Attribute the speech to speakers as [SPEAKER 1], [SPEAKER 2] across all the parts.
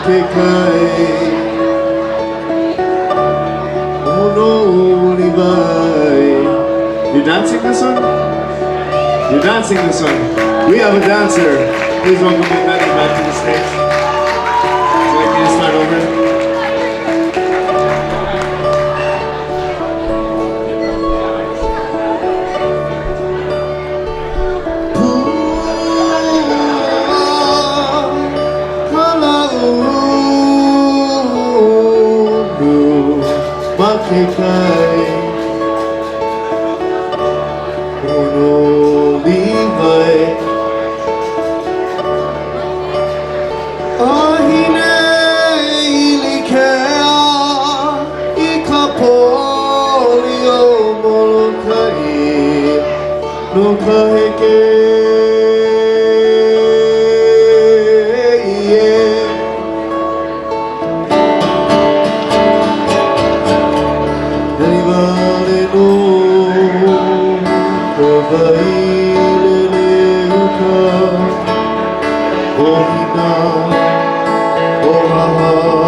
[SPEAKER 1] You dancing this one? You're dancing this one. We have a dancer. Please welcome Manny back to the stage. Would you like me to start over? No kaheke Anybody know Kawaii uka Ohina Ohaha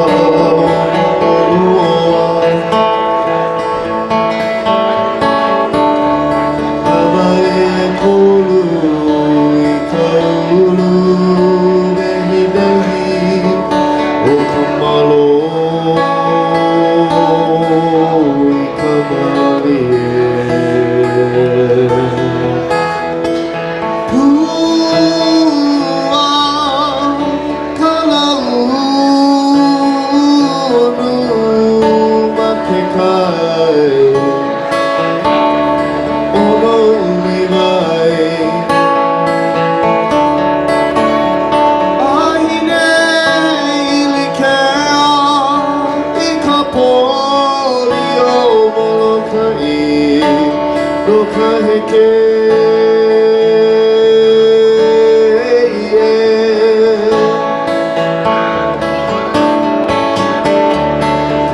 [SPEAKER 1] No kaheke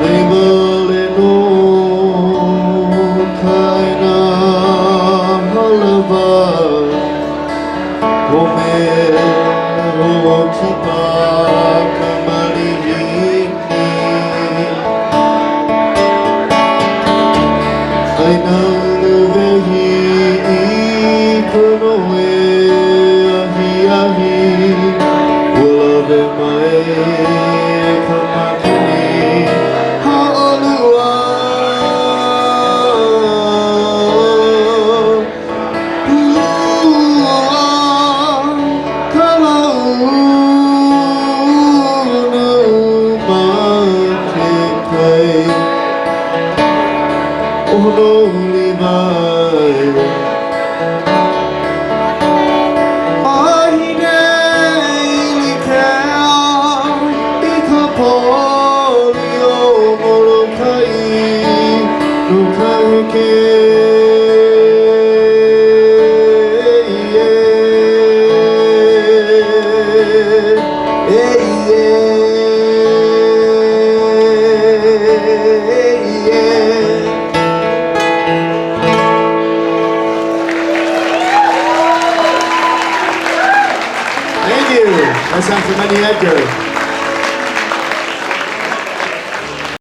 [SPEAKER 1] Label no kaina halava Homero kipa kamarihini Aina Thank you. That's after Manny Edgar.